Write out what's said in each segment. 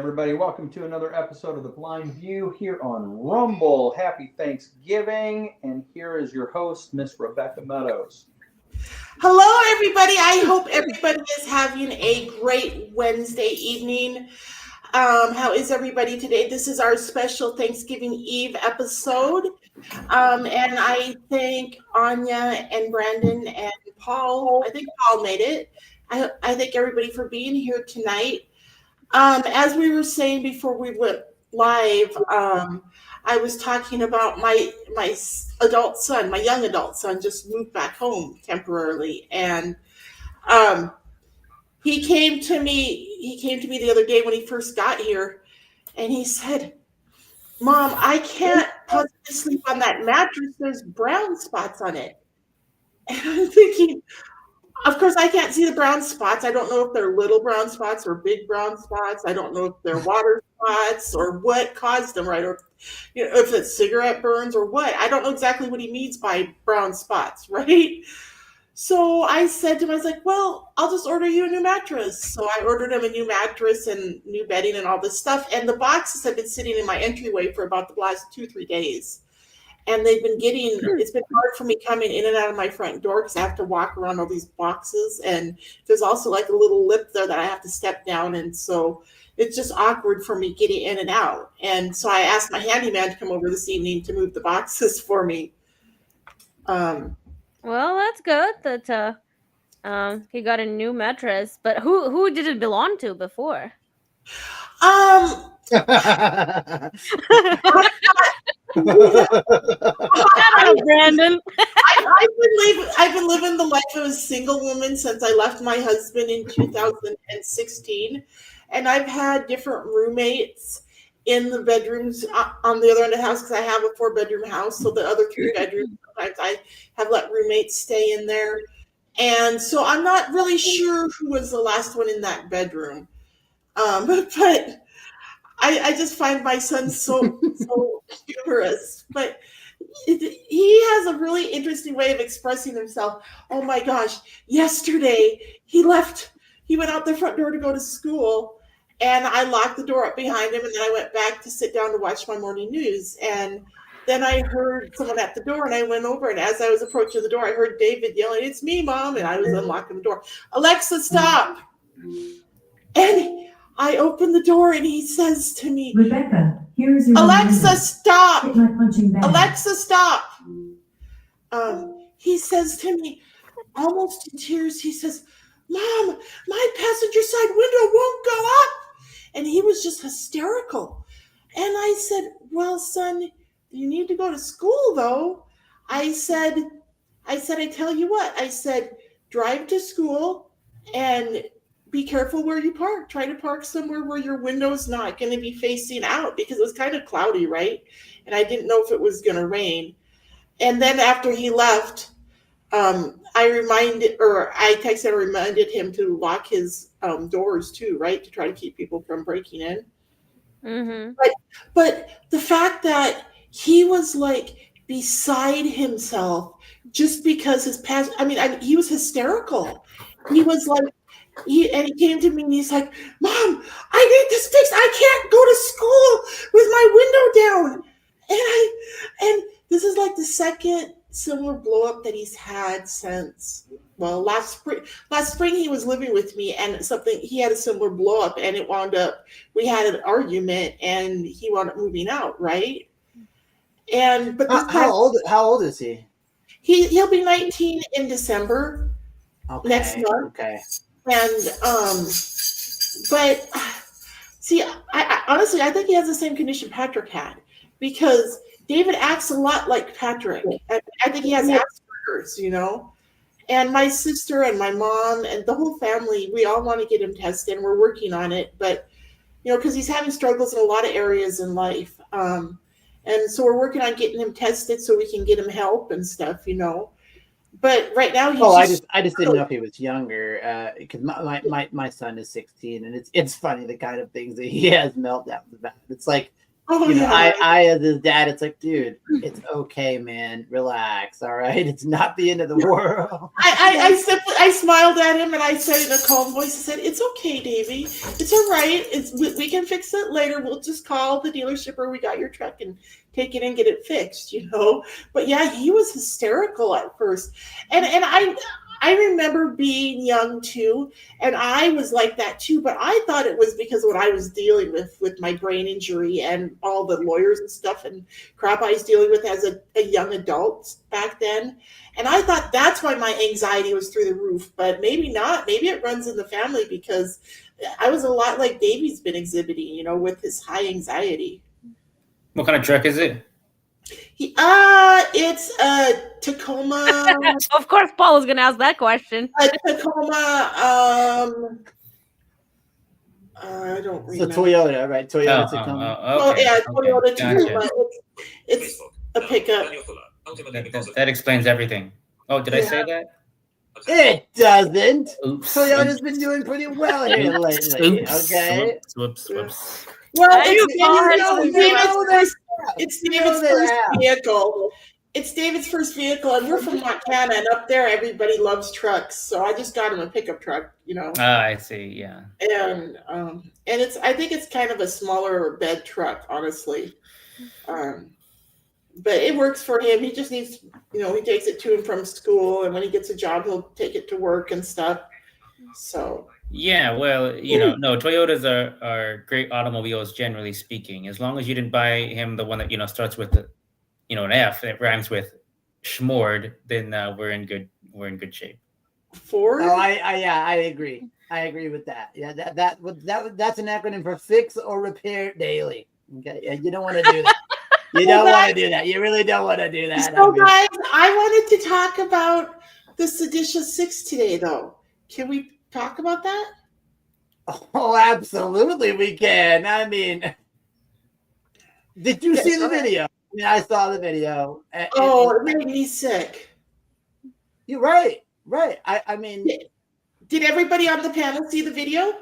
everybody. Welcome to another episode of The Blind View here on Rumble. Happy Thanksgiving. And here is your host, Miss Rebecca Meadows. Hello, everybody. I hope everybody is having a great Wednesday evening. How is everybody today? This is our special Thanksgiving Eve episode. And I thank Anya and Brandon and Paul. I think Paul made it. I thank everybody for being here tonight. As we were saying before we went live, I was talking about my adult son, my young adult son, just moved back home temporarily, and he came to me. He came to me the other day when he first got here, and he said, "Mom, I can't possibly sleep on that mattress. There's brown spots on it." And I'm thinking, of course, I can't see the brown spots. I don't know if they're little brown spots or big brown spots. I don't know if they're water spots or what caused them, right? Or if it's cigarette burns or what. I don't know exactly what he means by brown spots, right? So I said to him, I was like, well, I'll just order you a new mattress. So I ordered him a new mattress and new bedding and all this stuff. And the boxes have been sitting in my entryway for about the last 2-3 days. And they've been it's been hard for me coming in and out of my front door because I have to walk around all these boxes. And there's also like a little lip there that I have to step down. And so it's just awkward for me getting in and out. And so I asked my handyman to come over this evening to move the boxes for me. Well, that's good that he got a new mattress. But who did it belong to before? Brandon. I've been living the life of a single woman since I left my husband in 2016, and I've had different roommates in the bedrooms on the other end of the house because I have a 4-bedroom house. So the other 3 bedrooms, sometimes I have let roommates stay in there, and so I'm not really sure who was the last one in that bedroom, but. I just find my son so humorous, but he has a really interesting way of expressing himself. Oh my gosh. Yesterday he went out the front door to go to school, and I locked the door up behind him, and then I went back to sit down to watch my morning news. And then I heard someone at the door, and I went over, and as I was approaching the door, I heard David yelling, "It's me, Mom." And I was unlocking the door. "Alexa, stop." And I open the door and he says to me, "Rebecca, here's your Alexa, stop. Hit my punching bag. Alexa, stop." He says to me, almost in tears, he says, "Mom, my passenger side window won't go up." And he was just hysterical. And I said, "Well, son, you need to go to school, though." I said, I tell you what, I said, drive to school and be careful where you park. Try to park somewhere where your window's not going to be facing out, because it was kind of cloudy, right? And I didn't know if it was going to rain. And then after he left, I texted and reminded him to lock his doors too, right? To try to keep people from breaking in. Mm-hmm. But the fact that he was like beside himself just because he was hysterical. He was like, he came to me and he's like, "Mom, I need this fixed. I can't go to school with my window down." And this is like the second similar blow up that he's had since, well, last spring he was living with me, and he had a similar blow up, and it wound up, we had an argument and he wound up moving out, right? But how old is he? He'll be 19 in December. Okay. Next month. Okay. And but see, I honestly, I think he has the same condition Patrick had, because David acts a lot like Patrick. I think he has Asperger's, And my sister and my mom and the whole family, we all want to get him tested, and we're working on it. But because he's having struggles in a lot of areas in life, and so we're working on getting him tested so we can get him help and stuff, But right now, I just didn't know if he was younger, because my son is 16, and it's funny the kind of things that he has meltdowns about. It's like Oh you know, yeah. I as his dad, it's like, dude, it's okay, man, relax, all right, it's not the end of the world. I smiled at him and I said in a calm voice, I said, "It's okay, Davey. It's all right. We can fix it later. We'll just call the dealership where we got your truck and take it and get it fixed, you know." But yeah, he was hysterical at first, and I remember being young too, and I was like that too. But I thought it was because what I was dealing with my brain injury and all the lawyers and stuff and crap I was dealing with as a young adult back then. And I thought that's why my anxiety was through the roof, but maybe not. Maybe it runs in the family because I was a lot like Davey's been exhibiting, you know, with his high anxiety. What kind of truck is it? It's a Tacoma. Of course, Paul was gonna ask that question. A Tacoma. I don't So remember. Toyota, right? Toyota Tacoma. Oh Okay. yeah, Toyota Okay, Tacoma. gotcha. It's a pickup. That explains everything. Oh, did I say that? It doesn't. Oops. Toyota's been doing pretty well here lately. Oops. Okay. Whoops. Well, You it's David's first vehicle. It's David's first vehicle, and we're from Montana, and up there everybody loves trucks. So I just got him a pickup truck, you know. I see. Yeah. And I think it's kind of a smaller bed truck, honestly. But it works for him. He just needs, you know, he takes it to and from school, and when he gets a job, he'll take it to work and stuff. So Yeah, well, you know, no, Toyotas are great automobiles, generally speaking. As long as you didn't buy him the one that, you know, starts with the, you know, an F that rhymes with schmord, then we're in good shape. Ford. Oh, I agree. I agree with that. Yeah, that's an acronym for fix or repair daily. Okay, yeah, you don't want to do that. You don't want to do that. You really don't want to do that. So, guys, I wanted to talk about the seditious six today, though. Can we talk about that? Oh, absolutely, we can. I mean, did you see the video? I mean, I saw the video. It made me sick. You're right. Right. I mean, did everybody on the panel see the video?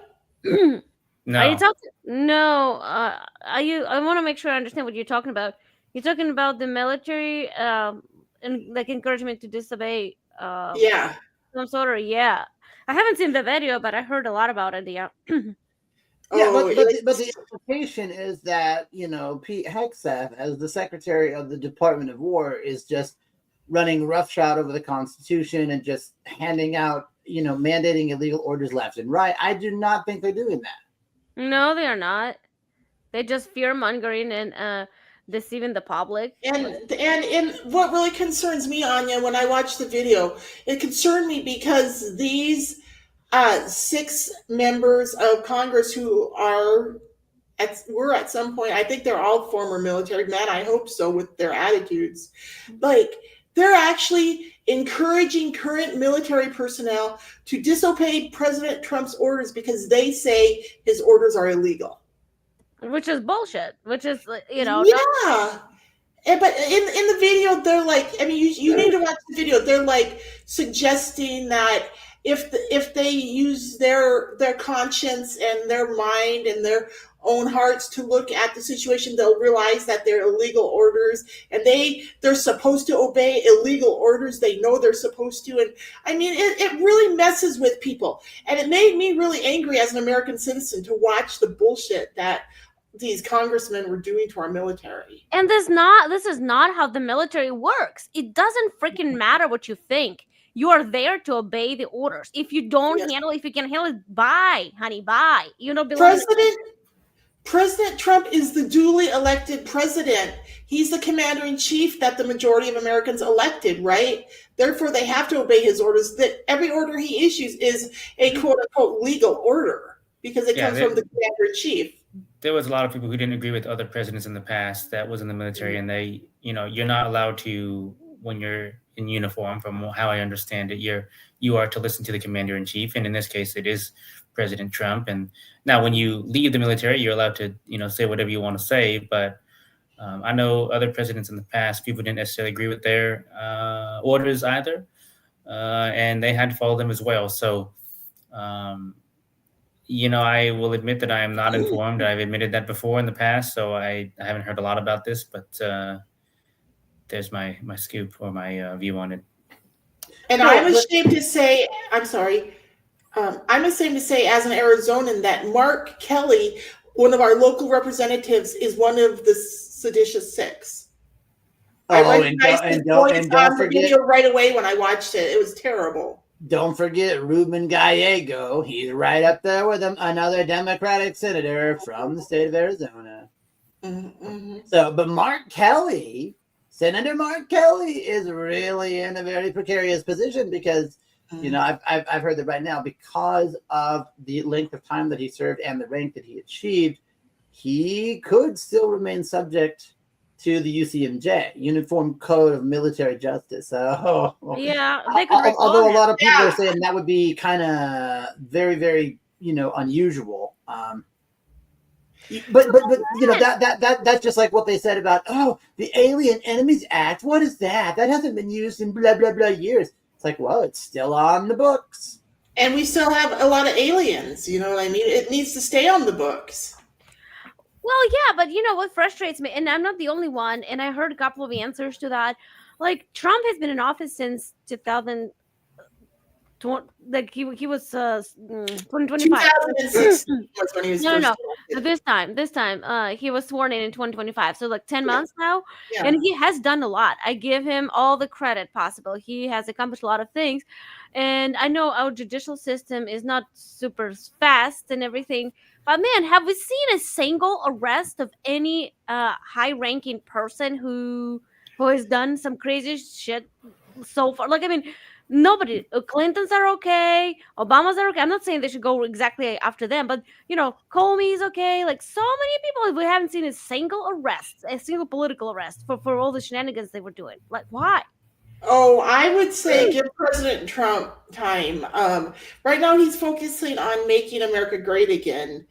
No. Are you talking? No. I want to make sure I understand what you're talking about. You're talking about the military, and like encouragement to disobey. Yeah. Some sort of yeah. I haven't seen the video, but I heard a lot about it. Yeah. But the implication is that, you know, Pete Hegseth, as the Secretary of the Department of War, is just running roughshod over the Constitution and just handing out, you know, mandating illegal orders left and right. I do not think they're doing that. No, they are not. They just fear mongering and deceiving the public. And what really concerns me, Anya, when I watched the video, it concerned me because these 6 members of Congress who were at some point, I think they're all former military men, I hope so, with their attitudes. Like, they're actually encouraging current military personnel to disobey President Trump's orders because they say his orders are illegal. Which is bullshit. Which is, you know. Yeah. But in the video, they're like, I mean, you need to watch the video. They're like suggesting that if they use their conscience and their mind and their own hearts to look at the situation, they'll realize that they're illegal orders, and they're supposed to obey illegal orders. They know they're supposed to. And I mean, it really messes with people. And it made me really angry as an American citizen to watch the bullshit that these congressmen were doing to our military. And this is not how the military works. It doesn't freaking matter what you think. You are there to obey the orders. If you don't handle it, if you can handle it, bye, honey, bye. You know, President Trump is the duly elected president. He's the commander in chief that the majority of Americans elected, right? Therefore, they have to obey his orders. That every order he issues is a quote unquote legal order because it comes from the commander in chief. There was a lot of people who didn't agree with other presidents in the past that was in the military, and they, you know, you're not allowed to, when you're in uniform, from how I understand it, you are to listen to the commander in chief, and in this case, it is President Trump. And now, when you leave the military, you're allowed to, you know, say whatever you want to say. But I know other presidents in the past, people didn't necessarily agree with their orders either, and they had to follow them as well. So, I will admit that I am not informed. I've admitted that before in the past, so I haven't heard a lot about this, but there's my scoop or my view on it. And I'm ashamed to say, I'm sorry, I'm ashamed to say as an Arizonan that Mark Kelly, one of our local representatives, is one of the seditious six. I recognized his voice on the video right away when I watched it. It was terrible. Don't forget Ruben Gallego. He's right up there with him, another Democratic senator from the state of Arizona. Mm-hmm. So, but Mark Kelly, Senator Mark Kelly, is really in a very precarious position because, I've heard that right now, because of the length of time that he served and the rank that he achieved, he could still remain subject to the UCMJ, Uniform Code of Military Justice. So, yeah, they could although a lot of people are saying that would be kind of very, very, unusual. But that's just like what they said about the Alien Enemies Act. What is that? That hasn't been used in blah blah blah years. It's like, well, it's still on the books, and we still have a lot of aliens. You know what I mean? It needs to stay on the books. Well, yeah, but what frustrates me, and I'm not the only one, and I heard a couple of answers to that. Like, Trump has been in office since 2000. Like he was 2025. 2016 was when he was No. This time, he was sworn in 2025. So like 10 months now, and he has done a lot. I give him all the credit possible. He has accomplished a lot of things, and I know our judicial system is not super fast and everything. But man, have we seen a single arrest of any high-ranking person who has done some crazy shit so far? Like, I mean, nobody. Clintons are okay. Obamas are okay. I'm not saying they should go exactly after them, but Comey's okay. Like, so many people, we haven't seen a single arrest, a single political arrest for all the shenanigans they were doing. Like, why? Oh, I would say give President Trump time. Right now, he's focusing on making America great again.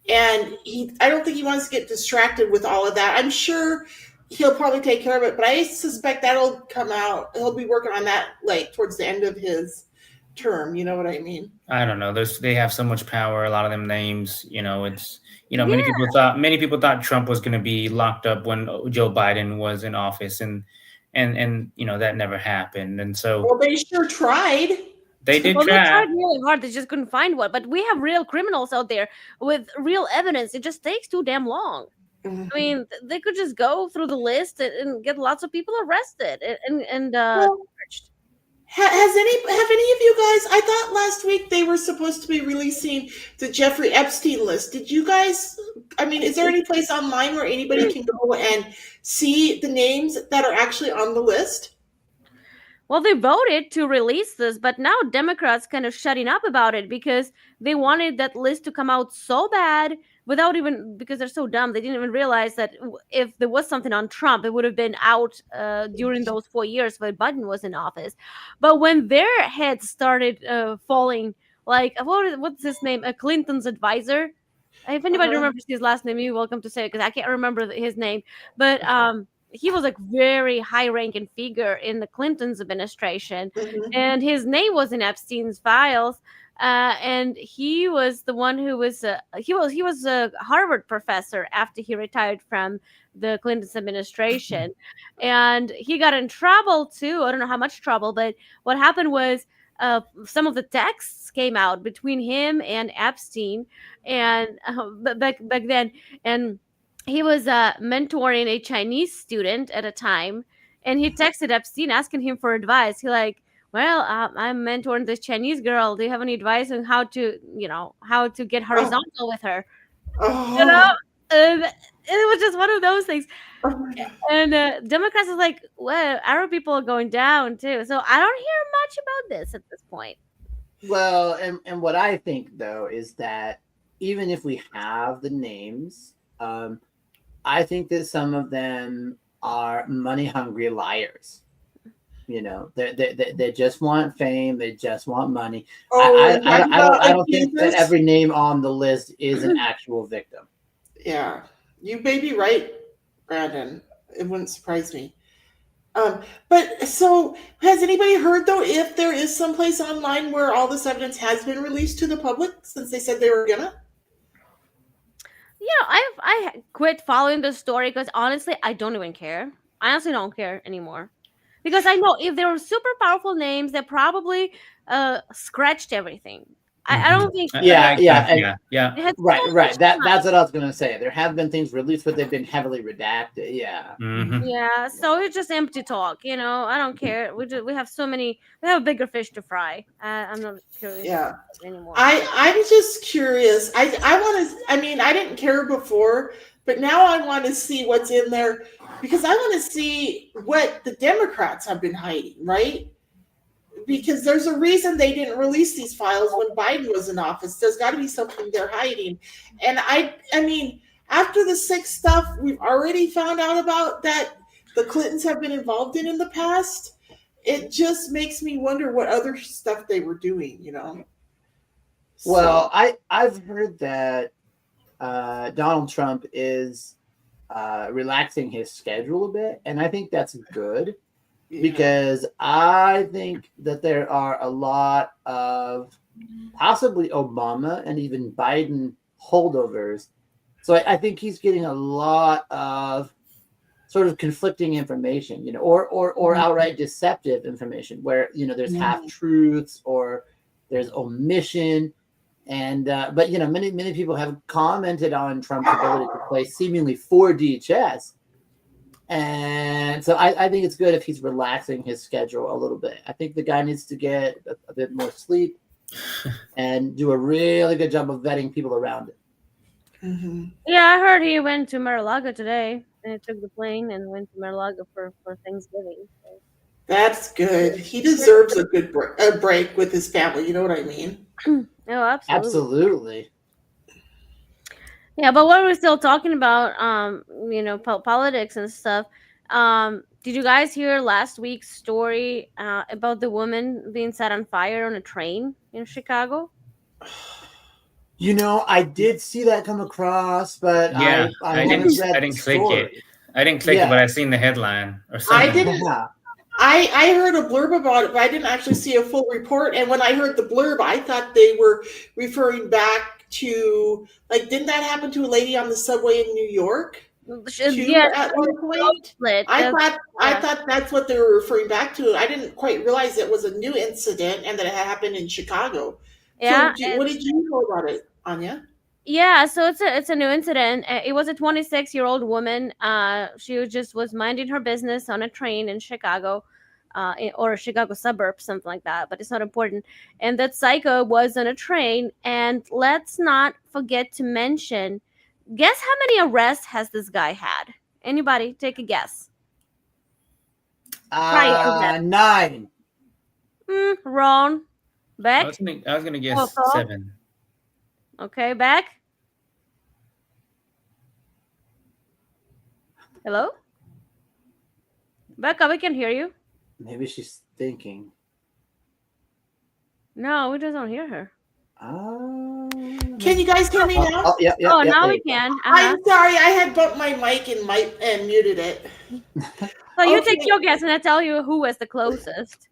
And I don't think he wants to get distracted with all of that. I'm sure he'll probably take care of it, but I suspect that'll come out. He'll be working on that like towards the end of his term. You know what I mean? I don't know. They have so much power. A lot of them names. It's many people thought Trump was going to be locked up when Joe Biden was in office, and that never happened. And so, well, they sure tried. They did try. They tried really hard. They just couldn't find one. But we have real criminals out there with real evidence. It just takes too damn long. Mm-hmm. I mean, they could just go through the list and get lots of people arrested and charged. Have any of you guys? I thought last week they were supposed to be releasing the Jeffrey Epstein list. Did you guys? I mean, is there any place online where anybody can go and see the names that are actually on the list? Well, they voted to release this, but now Democrats kind of shutting up about it because they wanted that list to come out so bad because they're so dumb. They didn't even realize that if there was something on Trump, it would have been out during those 4 years when Biden was in office. But when their heads started falling, like, what's his name? Clinton's advisor. If anybody remembers his last name, you're welcome to say it because I can't remember his name. But he was like very high-ranking figure in the Clinton's administration, and his name was in Epstein's files. And he was the one who was he was a Harvard professor after he retired from the Clinton's administration, and he got in trouble too. I don't know how much trouble, but what happened was some of the texts came out between him and Epstein, and back then, and he was mentoring a Chinese student at a time, and he texted Epstein asking him for advice. He like, well, I'm mentoring this Chinese girl. Do you have any advice on how to get horizontal with her? And it was just one of those things. And Democrats is like, well, Arab people are going down too. So I don't hear much about this at this point. Well, and what I think though is that even if we have the names, I think that some of them are money-hungry liars. They just want fame. They just want money. I don't think that every name on the list is an actual victim. Yeah, you may be right, Brandon. It wouldn't surprise me. But so has anybody heard though if there is someplace online where all this evidence has been released to the public since they said they were gonna? I quit following the story because honestly, I don't even care. I honestly don't care anymore because I know if they were super powerful names, they probably scratched everything. I Mhm. don't think Yeah, yeah, and yeah. they had so right, much right. That's time. what I was gonna say. There have been things released, but they've been heavily redacted. Yeah. Mhm. Yeah, so it's just empty talk, you know. I don't care. We have so many. We have bigger fish to fry. I'm not curious Yeah. anymore. I'm just curious. I want to. I mean, I didn't care before, but now I want to see what's in there because I want to see what the Democrats have been hiding, right? Because there's a reason they didn't release these files when Biden was in office. There's got to be something they're hiding, and I mean, after the six stuff we've already found out about that the Clintons have been involved in the past, it just makes me wonder what other stuff they were doing, you know. Well, I've heard that Donald Trump is relaxing his schedule a bit, and I think that's good because I think that there are a lot of possibly Obama and even Biden holdovers. So I think he's getting a lot of sort of conflicting information, or outright deceptive information where, there's half truths or there's omission. And but many people have commented on Trump's ability to play seemingly 4D chess. And so I think it's good if he's relaxing his schedule a little bit. I think the guy needs to get a bit more sleep and do a really good job of vetting people around him. Mm-hmm. Yeah, I heard he went to Mar-a-Lago today and he took the plane and went to Mar-a-Lago for Thanksgiving. So. That's good. He deserves a good break with his family. You know what I mean? Oh, absolutely. Absolutely. Yeah, but what we're still talking about, politics and stuff. Did you guys hear last week's story about the woman being set on fire on a train in Chicago? I did see that come across, but Yeah, I I haven't didn't. read I the didn't click it. story. I didn't click it, but I seen the headline or something. I didn't. I heard a blurb about it, but I didn't actually see a full report. And when I heard the blurb, I thought they were referring back to, like, didn't that happen to a lady on the subway in New York? Yeah, At one point, I thought that's what they were referring back to. I didn't quite realize it was a new incident and that it happened in Chicago. Yeah. So, what did you know about it, Anya? Yeah, so it's a new incident. It was a 26-year-old woman. She was minding her business on a train in Chicago, or a Chicago suburb, something like that. But it's not important. And that psycho was on a train. And let's not forget to mention. Guess how many arrests has this guy had? Anybody take a guess? 9. Wrong. I Beck. was gonna guess 7. Okay, Beck. Hello? Becca, we can hear you. Maybe she's thinking. No, we just don't hear her. Can you guys hear me now? Yeah. Now we can. I'm sorry, I had bumped my mic and muted it. So you take your guess, and I tell you who was the closest.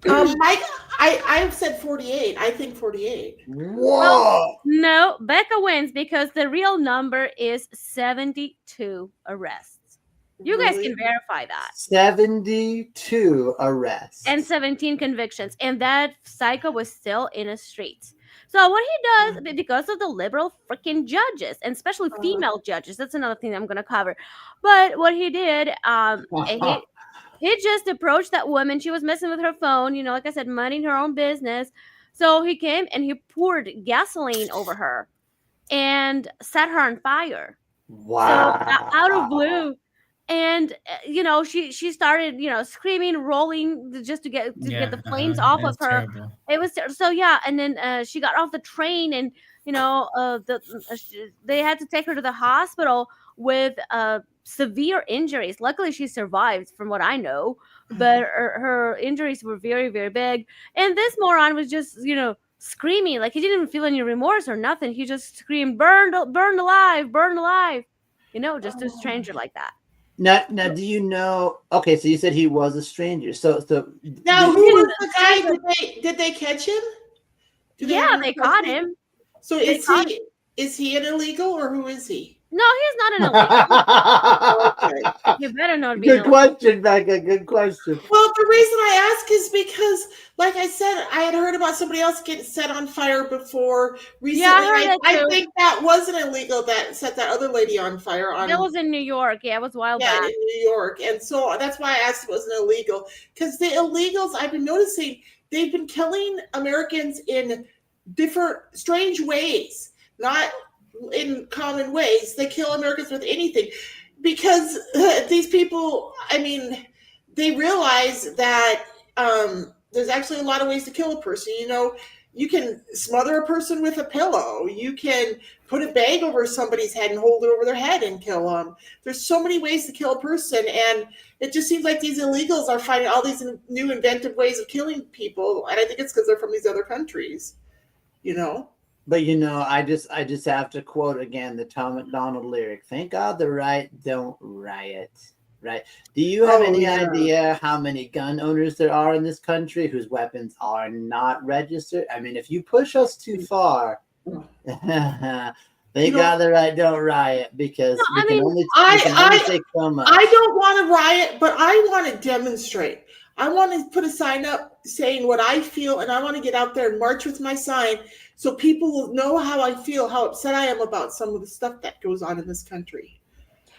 Mike, I said 48. I think 48. Whoa! Well, no, Becca wins because the real number is 72 arrests. You guys can verify that. 72 arrests. And 17 convictions. And that psycho was still in the streets. So what he does, because of the liberal freaking judges, and especially female judges, that's another thing I'm going to cover. But what he did, he just approached that woman. She was messing with her phone, like I said, minding her own business. So he came and he poured gasoline over her and set her on fire. Wow. So out of blue. And she started screaming, rolling just to get the flames off of her. Terrible. It was so and then she got off the train and they had to take her to the hospital with severe injuries. Luckily she survived from what I know, but her injuries were very, very big. And this moron was just screaming, like he didn't even feel any remorse or nothing. He just screamed, burned alive, just to a stranger like that. Now, do you know? Okay, so you said he was a stranger. So Now, who was the guy? Did they catch him? Yeah, they caught him. So is he an illegal or who is he? No, he's not an illegal. Okay. He better not be. Good question, Becca. Good question. Well, the reason I ask is because, like I said, I had heard about somebody else getting set on fire before recently. Yeah, I heard that I too. think that wasn't illegal that set that other lady on fire. That was in New York. Yeah, it was a while back. In New York. And so that's why I asked if it wasn't illegal. Because the illegals, I've been noticing, they've been killing Americans in different, strange ways. Not in common ways. They kill Americans with anything. Because these people, I mean, they realize that there's actually a lot of ways to kill a person. You know, you can smother a person with a pillow. You can put a bag over somebody's head and hold it over their head and kill them. There's so many ways to kill a person. And it just seems like these illegals are finding all these new inventive ways of killing people. And I think it's because they're from these other countries, you know? But you know, I just have to quote again the Tom McDonald lyric. Thank God the right don't riot. Right? Do you have any idea how many gun owners there are in this country whose weapons are not registered? I mean, if you push us too far, thank God the right don't riot, because we can only take so much. I don't want to riot, but I want to demonstrate. I want to put a sign up saying what I feel, and I want to get out there and march with my sign so people will know how I feel, how upset I am about some of the stuff that goes on in this country.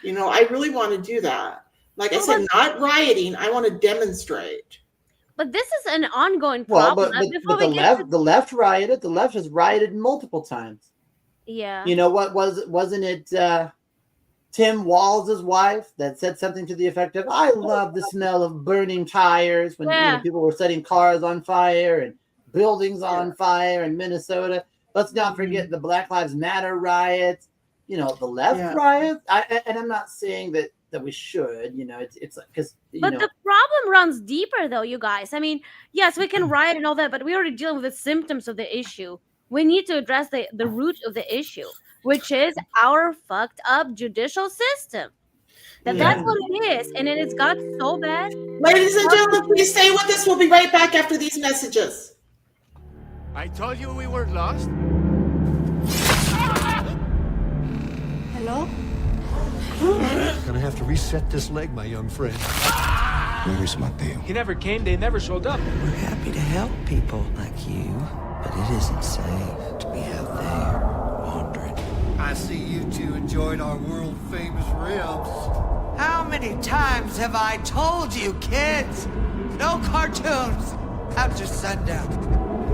You know, I really want to do that. Like I said, not rioting. I want to demonstrate. But this is an ongoing problem. But the left rioted. The left has rioted multiple times. Yeah. You know what wasn't it Tim Walz's wife that said something to the effect of, "I love the smell of burning tires," when you know, people were setting cars on fire and buildings on fire in Minnesota. Let's not forget the Black Lives Matter riots. You know, the left riots. And I'm not saying that we should, you know, it's like, because the problem runs deeper though, you guys. I mean, yes, we can riot and all that, but we're already dealing with the symptoms of the issue. We need to address the root of the issue, which is our fucked up judicial system. That's what it is, and it's got so bad. Ladies and gentlemen, please stay with us. We'll be right back after these messages. I told you we were lost. Hello? Gonna have to reset this leg, my young friend. Where is Mateo? He never came. They never showed up. We're happy to help people like you, but it isn't safe to be out there wandering. I see you two enjoyed our world-famous ribs. How many times have I told you, kids? No cartoons after sundown.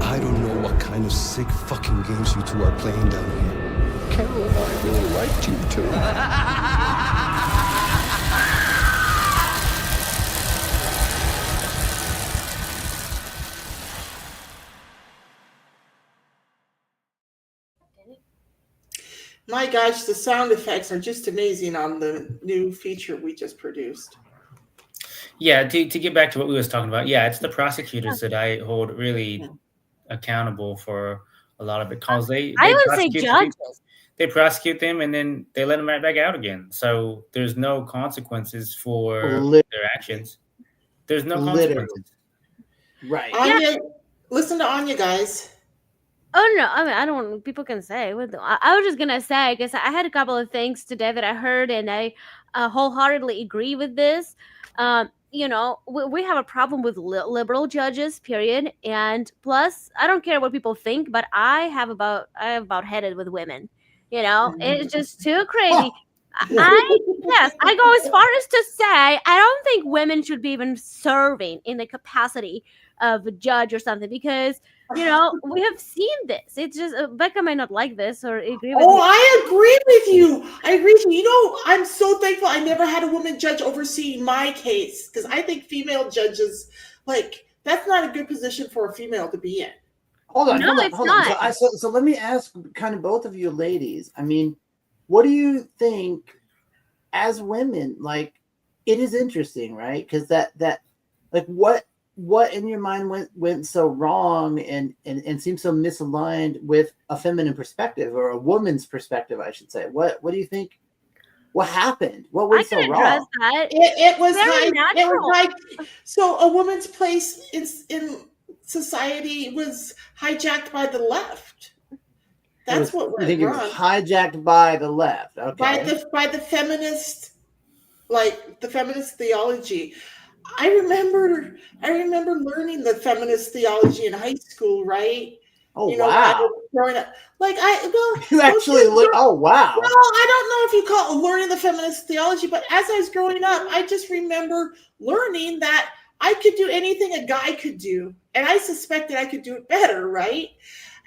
I don't know what kind of sick fucking games you two are playing down here. Carol and I really liked you two. My gosh, the sound effects are just amazing on the new feature we just produced. Yeah, to get back to what we was talking about, it's the prosecutors that I hold really accountable for a lot of it, because I would say judges. They prosecute them and then they let them right back out again. So there's no consequences for their actions. There's no consequences. Right. Anya, listen to Anya, guys. Oh no! I mean, I don't. People can say. I was just gonna say, because I had a couple of things today that I heard, and I wholeheartedly agree with this. You know, we have a problem with liberal judges, period. And plus, I don't care what people think, but I have about headed with women. You know, it's just too crazy. I go as far as to say I don't think women should be even serving in the capacity of a judge or something, because you know we have seen this. It's just Becca might not like this or agree with me. I agree with you. I agree with you. You know, I'm so thankful I never had a woman judge overseeing my case, because I think female judges, like, that's not a good position for a female to be in. Hold on. So let me ask kind of both of you ladies. I mean, what do you think as women? Like, it is interesting, right? Because that like what in your mind went so wrong and seems so misaligned with a feminine perspective, or a woman's perspective, I should say. What do you think What happened? What I went so can address wrong? that. It was Very high. It natural. was high. So a woman's place in society was hijacked by the left. That's what You went think it was wrong. hijacked by the left? Okay. By the feminist, like the feminist theology. I remember learning the feminist theology in high school, right? Oh You know, when I wow! was growing up, You actually look. Oh wow! well, I don't know if you call it learning the feminist theology, but as I was growing up, I just remember learning that I could do anything a guy could do, and I suspected I could do it better, right?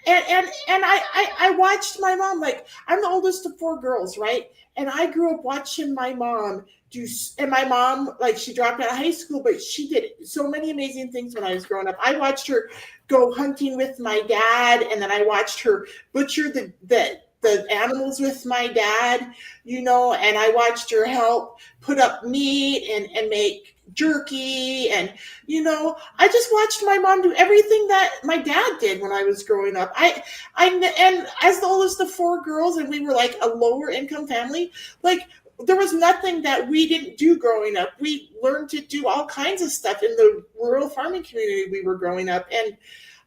And I watched my mom. Like, I'm the oldest of four girls, right? And I grew up watching my mom do. And my mom, like, she dropped out of high school, but she did so many amazing things when I was growing up. I watched her go hunting with my dad, and then I watched her butcher the animals with my dad, you know, and I watched her help put up meat and make jerky. And, you know, I just watched my mom do everything that my dad did when I was growing up. And as the oldest of four girls, and we were like a lower income family, like, there was nothing that we didn't do growing up. We learned to do all kinds of stuff in the rural farming community we were growing up. And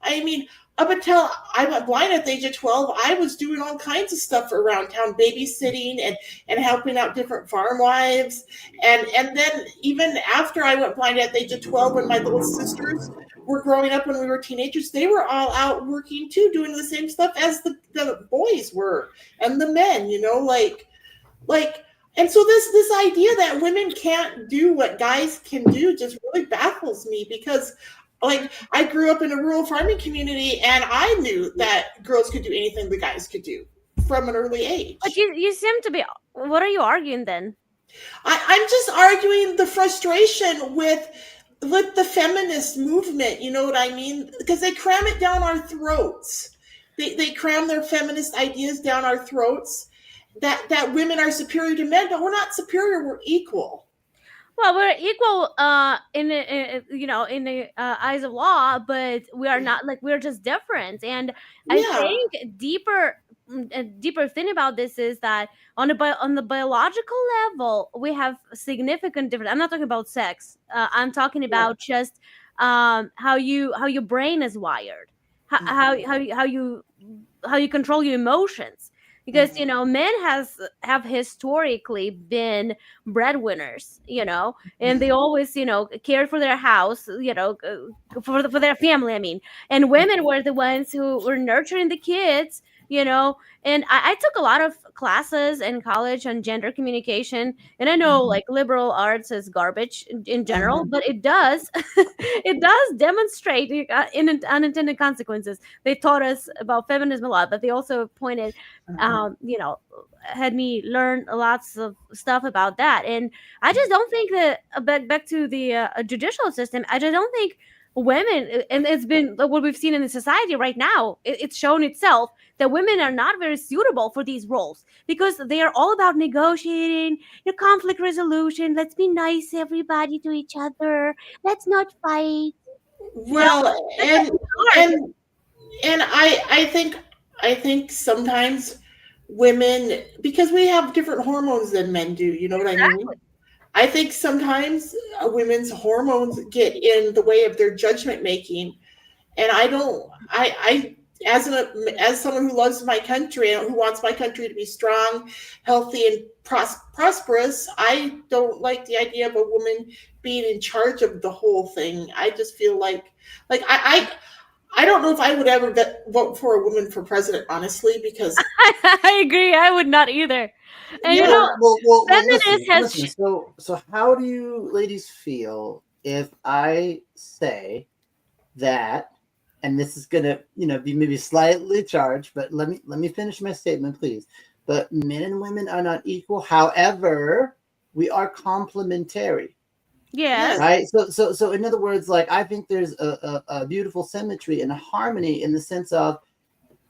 I mean, up until I went blind at the age of 12, I was doing all kinds of stuff around town, babysitting and helping out different farm wives. And then even after I went blind at the age of 12, when my little sisters were growing up when we were teenagers, they were all out working too, doing the same stuff as the boys were and the men, you know, like, and so this idea that women can't do what guys can do just really baffles me, because like, I grew up in a rural farming community, and I knew that girls could do anything the guys could do from an early age. But you seem to be. What are you arguing then? I'm just arguing the frustration with the feminist movement. You know what I mean? Because they cram it down our throats. They cram their feminist ideas down our throats. That women are superior to men, but we're not superior. We're equal. Well, we're equal in the eyes of law, but we are not, like, we're just different. And I think deeper thing about this is that on the biological level, we have significant difference. I'm not talking about sex. I'm talking about just how your brain is wired, how you control your emotions. Because, you know, men have historically been breadwinners, you know, and they always, you know, cared for their house, you know, for their family, I mean. And women were the ones who were nurturing the kids, you know. And I took a lot of classes in college on gender communication, and I know, like, liberal arts is garbage in general, but it does it does demonstrate unintended consequences. They taught us about feminism a lot, but they also pointed you know, had me learn lots of stuff about that. And I just don't think that back to the judicial system, I just don't think women, and it's been what we've seen in the society right now, it's shown itself that women are not very suitable for these roles, because they are all about negotiating, conflict resolution. Let's be nice, everybody, to each other. Let's not fight. Well, and I think sometimes women, because we have different hormones than men do, you know what I mean? I think sometimes women's hormones get in the way of their judgment making. And I as someone who loves my country and who wants my country to be strong, healthy, and prosperous, I don't like the idea of a woman being in charge of the whole thing. I just feel like I don't know if I would ever vote for a woman for president, honestly, because I agree. I would not either. And you know, listen. So how do you ladies feel if I say that, and this is gonna, you know, be maybe slightly charged, but let me finish my statement, please. But men and women are not equal. However, we are complementary. Yeah. Right. So in other words, like, I think there's a beautiful symmetry and a harmony in the sense of,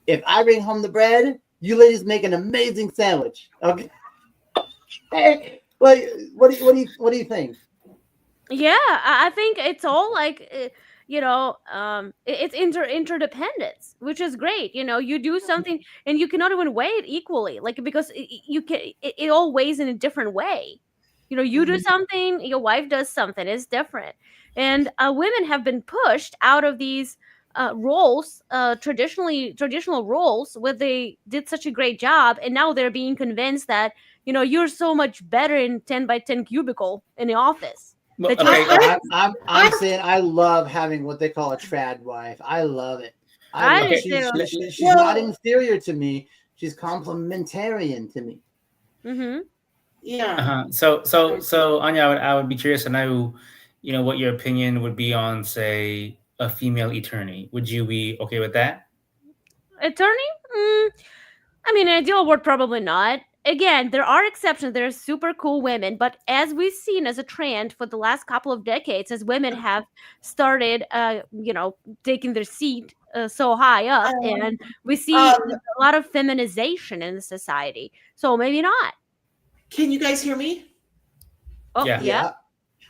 if I bring home the bread, you ladies make an amazing sandwich. Okay. Like, what do you think? Yeah, I think it's all like it's interdependence, which is great. You do something and you cannot even weigh it equally, like, because it all weighs in a different way. You do something, your wife does something, it's different. And women have been pushed out of these roles, traditional roles, where they did such a great job, and now they're being convinced that you're so much better in 10 by 10 cubicle in the office. Well, that you- okay. I'm saying I love having what they call a trad wife. I love it. I love do it. too. She's not inferior to me. She's complementarian to me. Mm-hmm. Yeah. So Anya, I would be curious to know, what your opinion would be on, say, a female attorney. Would you be okay with that? Attorney? I mean, in an ideal world, probably not. Again, there are exceptions. There are super cool women, but as we've seen as a trend for the last couple of decades, as women have started, taking their seat so high up, and we see a lot of feminization in the society. So maybe not. Can you guys hear me? Oh, yeah.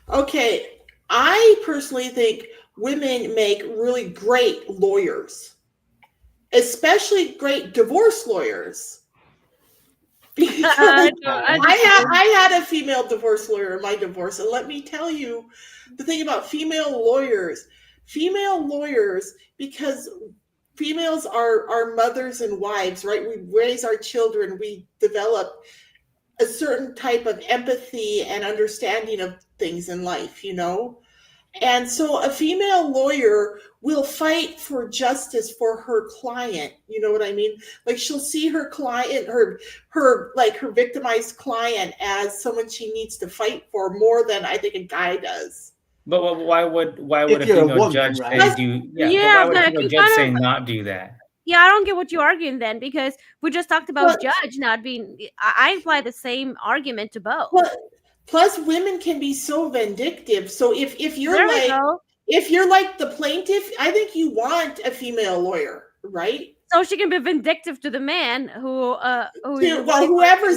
Okay. I personally think women make really great lawyers, especially great divorce lawyers. I had a female divorce lawyer in my divorce, and let me tell you the thing about female lawyers, because females are mothers and wives, right? We raise our children, we develop a certain type of empathy and understanding of things in life, And so a female lawyer will fight for justice for her client. You know what I mean? Like, she'll see her client, her victimized client, as someone she needs to fight for more than I think a guy does. But why would a female judge say do? Yeah, but why would a female judge say not do that? Yeah, I don't get what you're arguing then, because we just talked about judge not being. I apply the same argument to both. Plus, women can be so vindictive. So if you're like the plaintiff, I think you want a female lawyer, right? So she can be vindictive to the man whoever's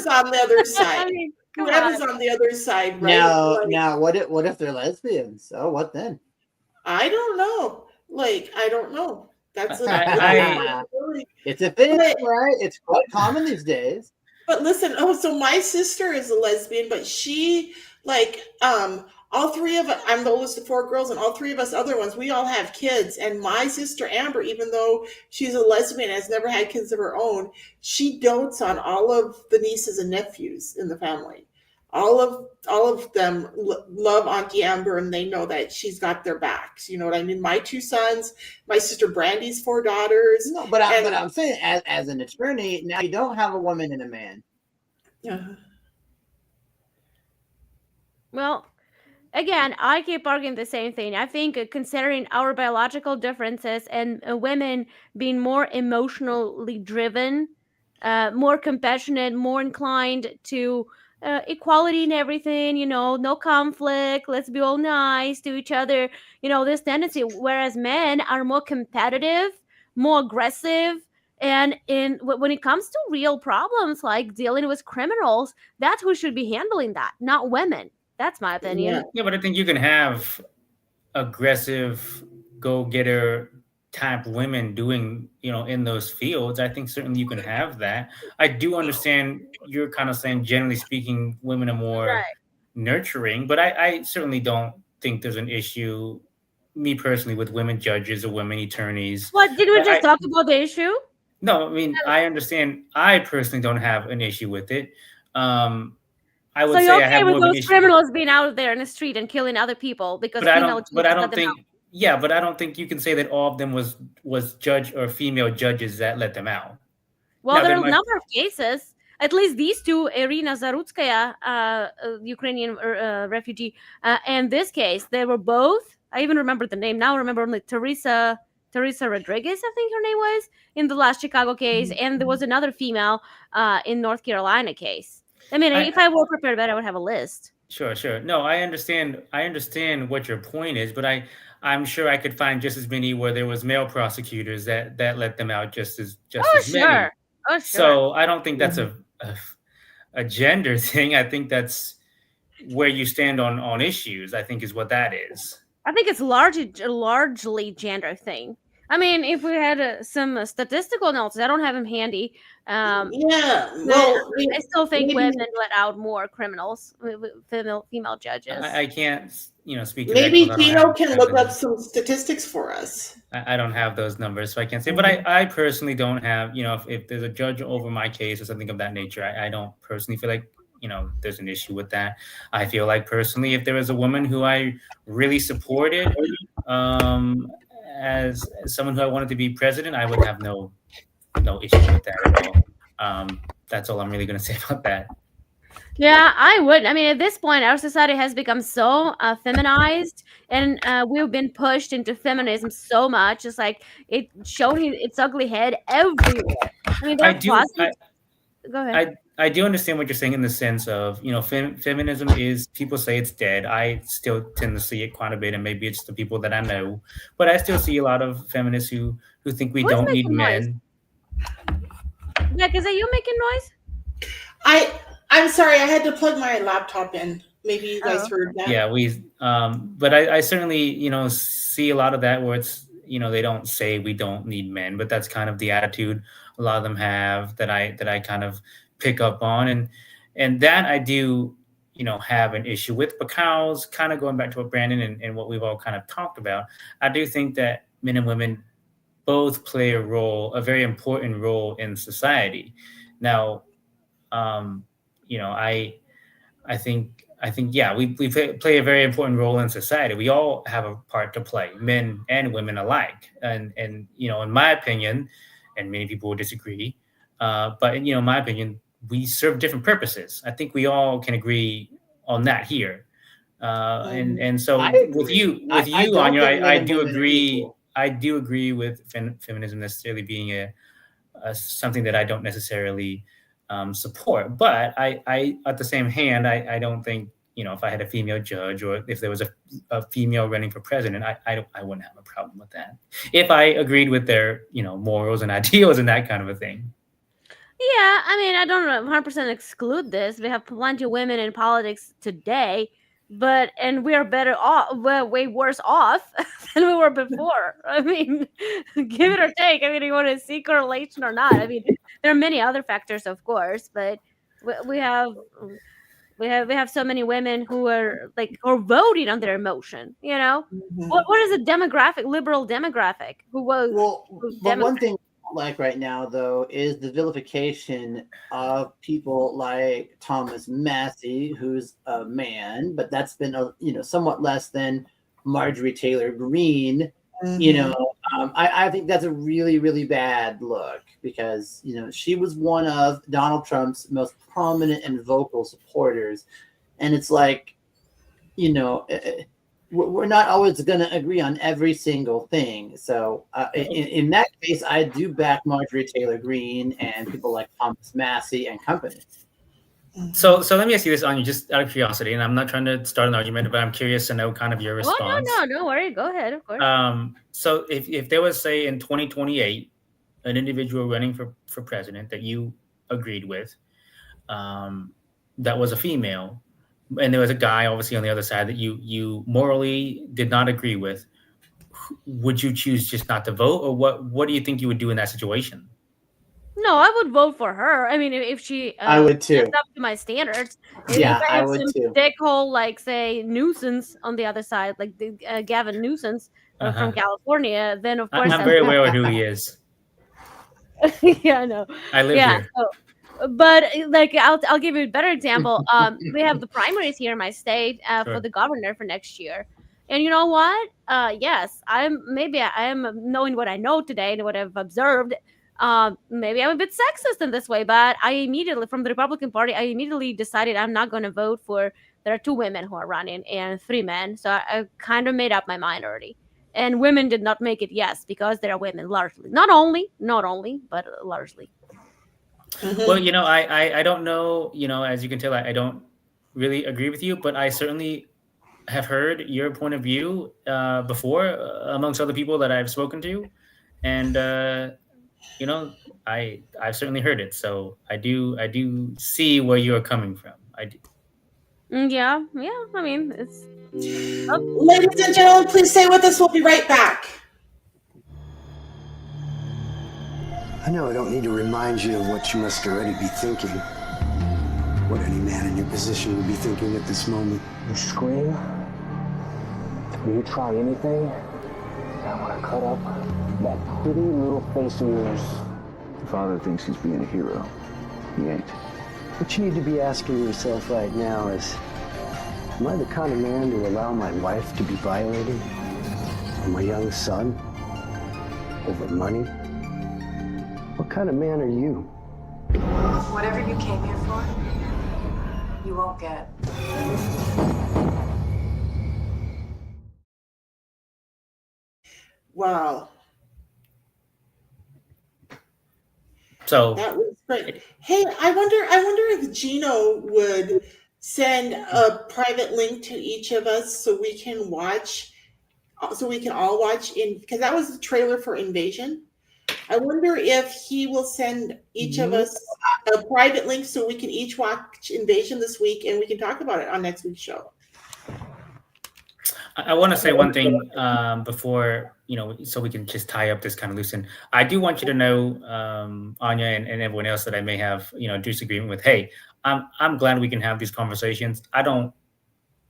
on the other side. Whoever's on the other side, right? Now, what if they're lesbians? So what then? I don't know. I don't know. That's it's a thing, right? It's quite common these days. But listen, so my sister is a lesbian, but she all three of us, I'm the oldest of four girls, and all three of us other ones, we all have kids. And my sister Amber, even though she's a lesbian and has never had kids of her own, she dotes on all of the nieces and nephews in the family. All of them love Auntie Amber, and they know that she's got their backs. You know what I mean? My two sons, my sister Brandy's 4 daughters. No, but I'm saying, as an attorney, now you don't have a woman and a man. Yeah. Well, again, I keep arguing the same thing. I think considering our biological differences and women being more emotionally driven, more compassionate, more inclined to equality and everything, no conflict, let's be all nice to each other, this tendency, whereas men are more competitive, more aggressive, and when it comes to real problems like dealing with criminals, that's who should be handling that, not women. That's my opinion. Yeah, but I think you can have aggressive, go-getter type women doing, in those fields. I think certainly you can have that. I do understand you're kind of saying, generally speaking, women are more nurturing, but I certainly don't think there's an issue, me personally, with women judges or women attorneys. What, did we just talk about the issue? No, I mean, I understand. I personally don't have an issue with it. I would say you're okay I have with more of an those issue. criminals being out there in the street and killing other people because But I don't think. Yeah, but I don't think you can say that all of them was judge or female judges that let them out. Well, now, there are a number of cases. At least these two, Irina Zarutskaya, Ukrainian refugee, and this case, they were both. I even remember the name now. I remember only Teresa Rodriguez, I think her name was, in the last Chicago case, and there was another female in North Carolina case. I mean, if I were prepared, I would have a list. Sure. No, I understand what your point is, but I'm sure I could find just as many where there was male prosecutors that let them out just as many. Oh, sure. So I don't think that's a gender thing. I think that's where you stand on issues, I think, is what that is. I think it's largely gender thing. I mean, if we had some statistical analysis, I don't have them handy. Yeah, But well, I still think maybe women let out more criminals, female judges. I can't, speak to that maybe because I don't Tino have can look up some statistics for us. I don't have those numbers, so I can't say. But I personally don't have, if there's a judge over my case or something of that nature, I don't personally feel like, there's an issue with that. I feel like personally, if there was a woman who I really supported, as someone who I wanted to be president, I would have no issue with that at all. That's all I'm really going to say about that. Yeah, I would. I mean, at this point, our society has become so feminized, and we've been pushed into feminism so much. It's like it showed its ugly head everywhere. I mean, there I are do. closets. Go ahead. I do understand what you're saying in the sense of, feminism is, people say it's dead. I still tend to see it quite a bit, and maybe it's the people that I know, but I still see a lot of feminists who think we Who's don't need making noise? men. Yeah, is that you making noise? I'm sorry, I had to plug my laptop in. Maybe you guys heard that. Yeah, but I certainly, see a lot of that where it's, they don't say we don't need men, but that's kind of the attitude a lot of them have that I kind of pick up on. And that I do, have an issue with, because kind of going back to what Brandon and what we've all kind of talked about, I do think that men and women both play a very important role in society. Now, I think yeah, we play a very important role in society. We all have a part to play, men and women alike. And in my opinion, and many people will disagree, but in my opinion, we serve different purposes. I think we all can agree on that here. And so with you, Anya, I do agree. I do agree with feminism necessarily being a something that I don't necessarily support. But I at the same hand, I don't think, if I had a female judge or if there was a female running for president, I wouldn't have a problem with that. If I agreed with their, morals and ideals and that kind of a thing. Yeah, I mean, I don't 100% exclude this. We have plenty of women in politics today, and we are better off, way worse off than we were before. I mean, give it or take. I mean, you want to see correlation or not. I mean, there are many other factors, of course, but we have so many women who are voting on their emotion. What is a liberal demographic who was? But one thing like right now though is the vilification of people like Thomas Massey, who's a man, but that's been somewhat less than Marjorie Taylor Greene. I think that's a really, really bad look, because she was one of Donald Trump's most prominent and vocal supporters, and it's like, we're not always going to agree on every single thing. So in that case, I do back Marjorie Taylor Greene and people like Thomas Massey and company. So let me ask you this, Anya, just out of curiosity, and I'm not trying to start an argument, but I'm curious to know kind of your response. Oh, no, don't worry. Go ahead, of course. So if there was, say, in 2028, an individual running for president that you agreed with, that was a female, and there was a guy obviously on the other side that you morally did not agree with, would you choose just not to vote, or what do you think you would do in that situation? No, I would vote for her. I mean, if she I would too. Up to my standards. Yeah, I would some too. Dickhole, say Nuisance on the other side, like the Gavin Nuisance from California, then of course I'm very aware of who he is. Yeah, I know. I live here. But I'll give you a better example. We have the primaries here in my state for the governor for next year, and you know what? Yes, I am knowing what I know today and what I've observed. Maybe I'm a bit sexist in this way, but I immediately, from the Republican Party, I immediately decided I'm not going to vote for. There are 2 women who are running and 3 men, so I kind of made up my mind already. And women did not make it yes, because there are women largely, not only, but largely. Well, I don't know, as you can tell, I don't really agree with you, but I certainly have heard your point of view before amongst other people that I've spoken to. And, I've certainly heard it. So I do see where you're coming from. I do. Yeah, I mean, it's Ladies and gentlemen, please stay with us. We'll be right back. I know I don't need to remind you of what you must already be thinking. What any man in your position would be thinking at this moment. You scream? Will you try anything? I want to cut up that pretty little face of yours. Your father thinks he's being a hero. He ain't. What you need to be asking yourself right now is, am I the kind of man to allow my wife to be violated? Or my young son? Over money? What kind of man are you? Whatever you came here for, you won't get. Wow. So that was great. Hey, I wonder if Gino would send a private link to each of us so we can watch, so we can all watch because that was the trailer for Invasion. I wonder if he will send each of us a private link so we can each watch Invasion this week and we can talk about it on next week's show. I want to say one thing before, so we can just tie up this kind of loose end. I do want you to know, Anya and everyone else that I may have, disagreement with. Hey, I'm glad we can have these conversations. I don't,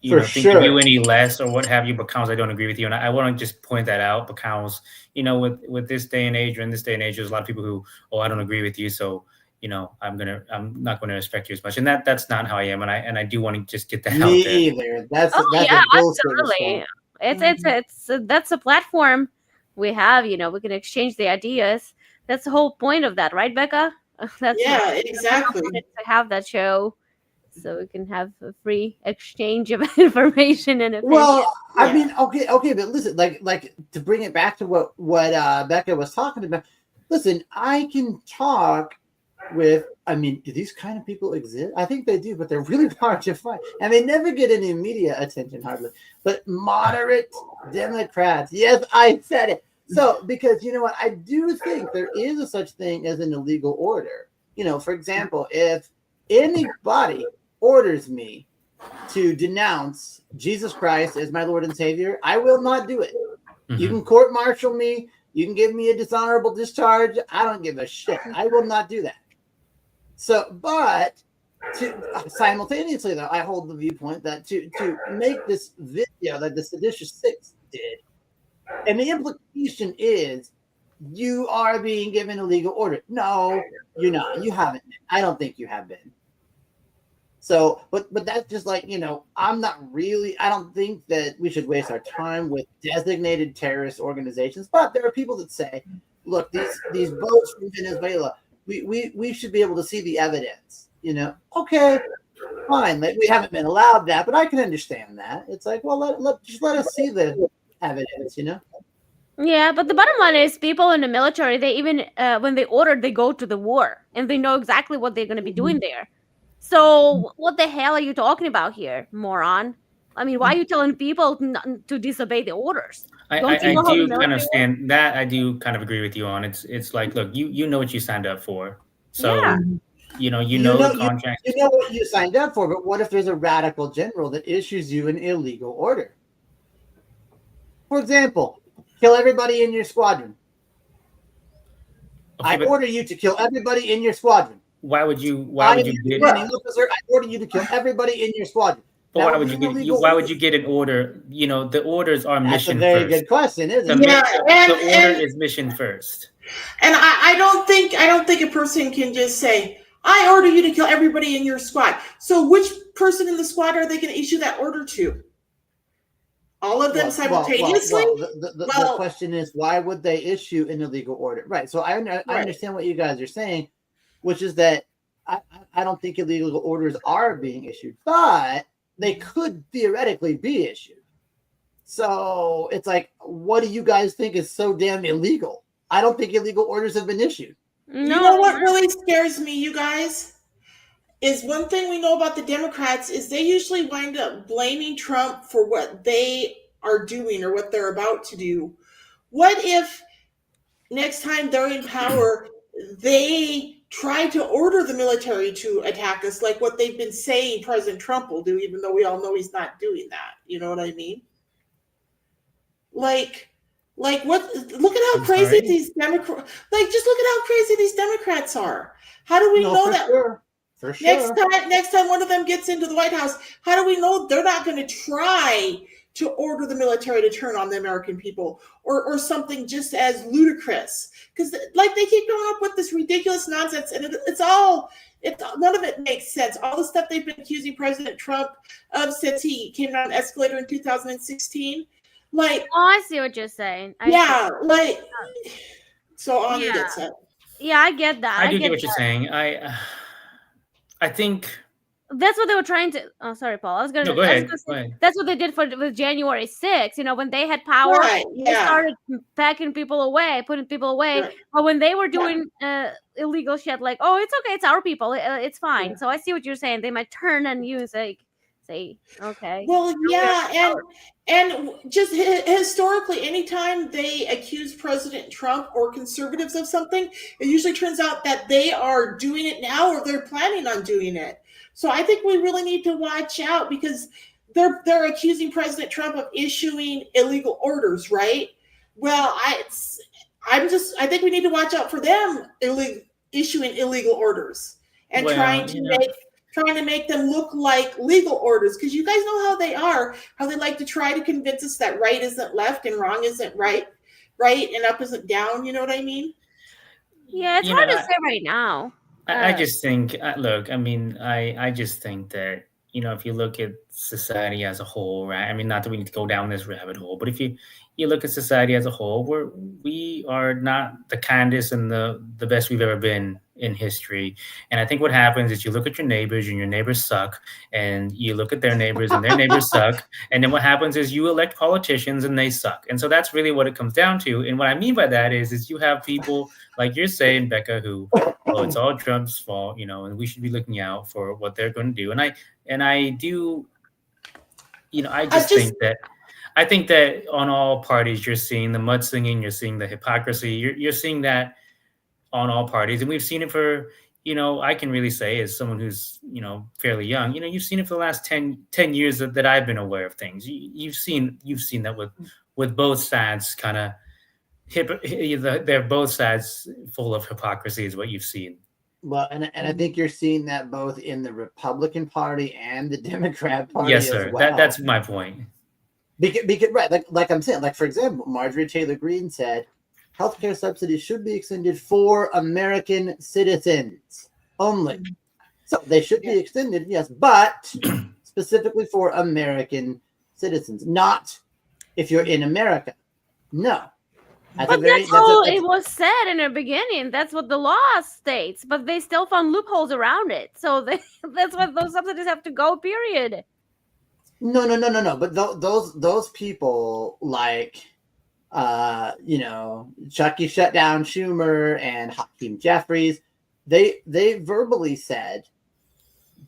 think of you any less or what have you because I don't agree with you. And I want to just point that out because, with this day and age or in this day and age, there's a lot of people who, I don't agree with you. So, I'm not going to respect you as much. And that's not how I am. And I do want to just get that out there. Me either. That's a absolutely. It's that's a platform we have, we can exchange the ideas. That's the whole point of that, right, Becca? That's exactly. To have that show so we can have a free exchange of information and opinion. Well, I mean, okay, but listen, like to bring it back to what Becca was talking about. Listen, I can talk with, do these kind of people exist? I think they do, but they're really hard to find. And they never get any media attention, hardly. But moderate Democrats, yes, I said it. So, because you know what? I do think there is a such thing as an illegal order. For example, if anybody orders me to denounce Jesus Christ as my Lord and Savior, I will not do it. Mm-hmm. You can court-martial me. You can give me a dishonorable discharge. I don't give a shit. I will not do that. So, but simultaneously, though, I hold the viewpoint that to make this video that the Seditious Six did, and the implication is you are being given a legal order. No, you're not. You haven't been. I don't think you have been. So, but that's just like, I don't think that we should waste our time with designated terrorist organizations. But there are people that say, look, these boats from Venezuela, we should be able to see the evidence, Okay, fine. We haven't been allowed that, but I can understand that. It's like, well, let us see the evidence, Yeah, but the bottom line is people in the military, they even, when they order, they go to the war and they know exactly what they're going to be doing there. So what the hell are you talking about here, moron? I mean, why are you telling people to disobey the orders? I do kind of stand that. I do kind of agree with you on. It's like, look, you know what you signed up for. So, you know the contract. You know what you signed up for, but what if there's a radical general that issues you an illegal order? For example, kill everybody in your squadron. Okay, I order you to kill everybody in your squadron. Why would you get? I order you to kill everybody in your squadron. But why would you get an order? The orders are mission first. That's a very good question, isn't it? The order is mission first. And I don't think a person can just say, I order you to kill everybody in your squad. So which person in the squad are they going to issue that order to? All of them simultaneously? The question is, why would they issue an illegal order? Right. So I understand what you guys are saying, which is that I don't think illegal orders are being issued, but they could theoretically be issued. So it's like, what do you guys think is so damn illegal? I don't think illegal orders have been issued. No. You know what really scares me, you guys? Is one thing we know about the Democrats is they usually wind up blaming Trump for what they are doing or what they're about to do. What if next time they're in power, they try to order the military to attack us, like what they've been saying President Trump will do, even though we all know he's not doing that. You know what I mean? Like what? Look at how I'm crazy sorry? these Democrats. Like, just look at how crazy these Democrats are. How do we know for that? Sure. For sure. Next time one of them gets into the White House, how do we know they're not going to try to order the military to turn on the American people, or something just as ludicrous? Because like they keep coming up with this ridiculous nonsense, and none of it makes sense. All the stuff they've been accusing President Trump of since he came down an escalator in 2016, like, Oh, I see what you're saying. So on he gets it. Yeah, I get that. I do get what you're saying. I think that's what they were trying to. Oh, sorry, Paul. I was gonna. No, go ahead. That's what they did with January 6th. You know, when they had power, they started packing people away, putting people away. Right. But when they were doing illegal shit, like, oh, it's okay, it's our people, it's fine. Yeah. So I see what you're saying. They might turn on you and say, okay. Well, yeah, and just historically, anytime they accuse President Trump or conservatives of something, it usually turns out that they are doing it now or they're planning on doing it. So I think we really need to watch out, because they're accusing President Trump of issuing illegal orders, right? Well, I think we need to watch out for them issuing illegal orders and trying to make them look like legal orders, because you guys know how they are, how they like to try to convince us that right isn't left and wrong isn't right and up isn't down. You know what I mean? Yeah, it's hard to say right now. I just think, look, I mean, I just think that, you know, if you look at society as a whole, right? I mean, not that we need to go down this rabbit hole, but if you look at society as a whole, we are not the kindest and the best we've ever been in history. And I think what happens is you look at your neighbors and your neighbors suck, and you look at their neighbors and their neighbors suck. And then what happens is you elect politicians and they suck. And so that's really what it comes down to. And what I mean by that is you have people like you're saying, Becca, who, oh, it's all Trump's fault, you know, and we should be looking out for what they're going to do. And I do, you know, I think that on all parties, you're seeing the mudslinging, you're seeing the hypocrisy, you're seeing that on all parties. And we've seen it for, you know, I can really say as someone who's, you know, fairly young, you know, you've seen it for the last 10 years that I've been aware of things. You've seen that with both sides kind of, they're both sides full of hypocrisy is what you've seen. Well, and I think you're seeing that both in the Republican Party and the Democrat Party. Yes, sir. As well. That's my point. Because right, like I'm saying, like, for example, Marjorie Taylor Greene said, healthcare subsidies should be extended for American citizens only. So they should be extended, yes, but specifically for American citizens, not if you're in America. No. But that's how it was said in the beginning. That's what the law states, but they still found loopholes around it. So that's what those subsidies have to go, period. No. But those people, like, you know, Chucky shut down Schumer and Hakeem Jeffries, they verbally said,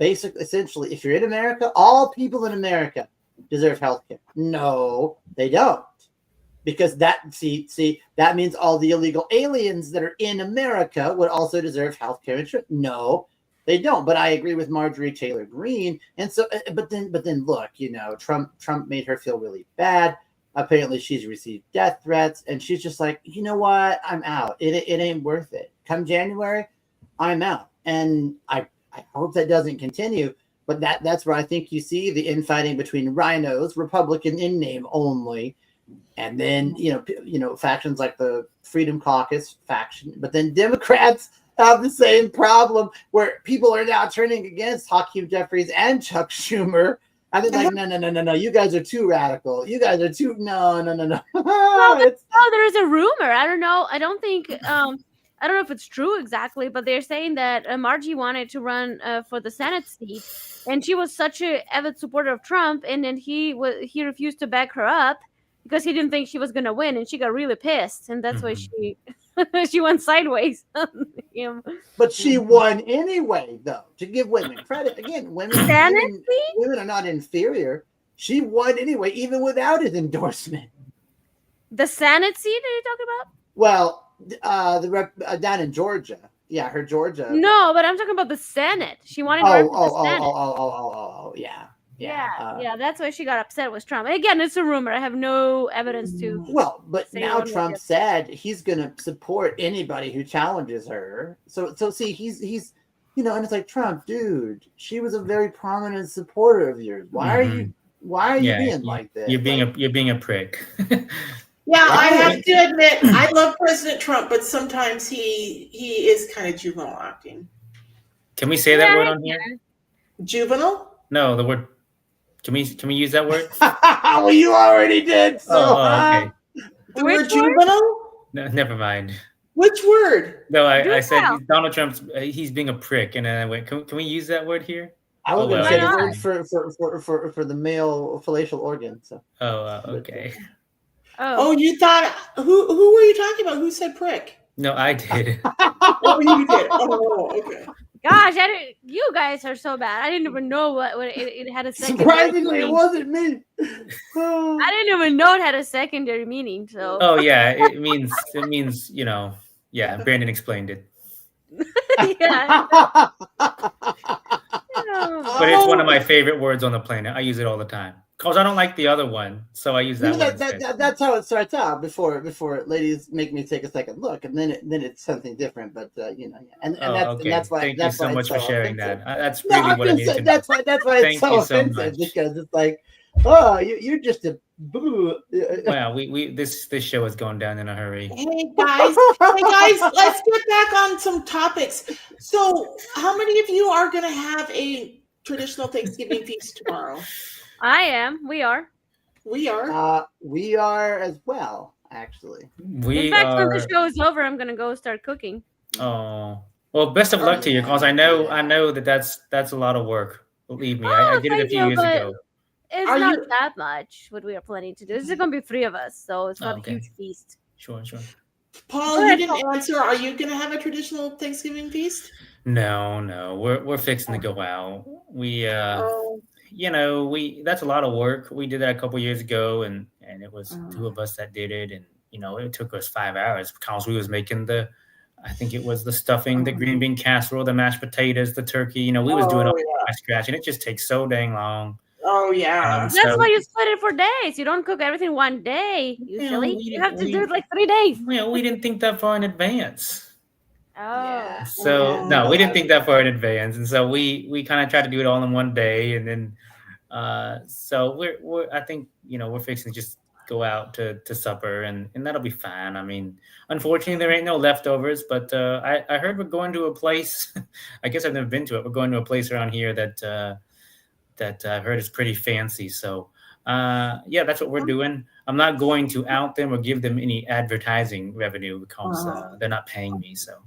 essentially, if you're in America, all people in America deserve health care. No, they don't. Because that means all the illegal aliens that are in America would also deserve health care insurance. No, they don't. But I agree with Marjorie Taylor Greene. And so, but then look, you know, Trump made her feel really bad. Apparently, she's received death threats, and she's just like, you know what? I'm out. It ain't worth it. Come January, I'm out. And I hope that doesn't continue. But that's where I think you see the infighting between rhinos, Republican in name only. And then, you know, factions like the Freedom Caucus faction, but then Democrats have the same problem where people are now turning against Hakeem Jeffries and Chuck Schumer. And they're like, no, you guys are too radical. You guys are too, no. Well, there is a rumor. I don't know. I don't know if it's true exactly, but they're saying that Margie wanted to run for the Senate seat, and she was such an avid supporter of Trump, and then he refused to back her up because he didn't think she was going to win, and she got really pissed, and that's why she went sideways. But she won anyway, though, to give women credit. Again, women are not inferior. She won anyway, even without his endorsement. The Senate seat are you talking about? Well, down in Georgia, her Georgia. No, but I'm talking about the Senate. She wanted to run for the Senate. Yeah. That's why she got upset with Trump. Again, it's a rumor. I have no evidence to. Well, but say now one way or Trump the other. said he's going to support anybody who challenges her. So see, he's and it's like, Trump, dude, she was a very prominent supporter of yours. Why are you being like this? You're being a prick. Yeah, I have to admit, I love President Trump, but sometimes he is kind of juvenile acting. Can we say that word on here? Juvenile? No, the word. Can we use that word? Well, you already did. So okay. The word juvenile? No, never mind. Which word? No, I said Donald Trump's. He's being a prick, and then I went. Can we use that word here? I was going to say the word for the male facial organ. So. Okay. Oh, you thought who were you talking about? Who said prick? No, I did. Oh, you did. Oh, okay. Gosh, you guys are so bad. I didn't even know what it had a secondary. Surprisingly, it wasn't me. I didn't even know it had a secondary meaning. So. Oh yeah, it means Brandon explained it. Yeah. But it's one of my favorite words on the planet. I use it all the time. Because I don't like the other one, so I use that one. That's how it starts out. Before ladies make me take a second look, and then it's something different. But and that's why. Thank that's you so why much for sharing offensive. that. That's really what I need to know. That's why it's so offensive, because it's like, oh, you're just a boo. Well, this show is going down in a hurry. Hey guys, let's get back on some topics. So, how many of you are going to have a traditional Thanksgiving feast tomorrow? I am. We are. We are. We are as well, actually. In fact, when the show is over, I'm gonna go start cooking. Oh, well, best of luck to you, because I know that's a lot of work. Believe me, I did it a few years ago. It's not that much what we are planning to do. This is gonna be 3 of us, so it's not a huge feast. Sure. Paul, you didn't answer. Are you gonna have a traditional Thanksgiving feast? No. We're fixing to go out. We that's a lot of work. We did that a couple years ago, and it was 2 of us that did it, and it took us 5 hours because we was making I think it was the stuffing, the green bean casserole, the mashed potatoes, the turkey. We was doing all by scratch, and it just takes so dang long. Oh yeah, that's why you split it for days. You don't cook everything one day usually. You have to do it like 3 days. Well, we didn't think that far in advance. Oh, yeah. So no, we didn't think that far in advance, and so we kind of tried to do it all in one day, and then so we're I think we're fixing to just go out to supper, and that'll be fine. I mean, unfortunately, there ain't no leftovers, but I heard we're going to a place. I guess I've never been to it. We're going to a place around here that I've heard is pretty fancy. So that's what we're doing. I'm not going to out them or give them any advertising revenue because they're not paying me. So.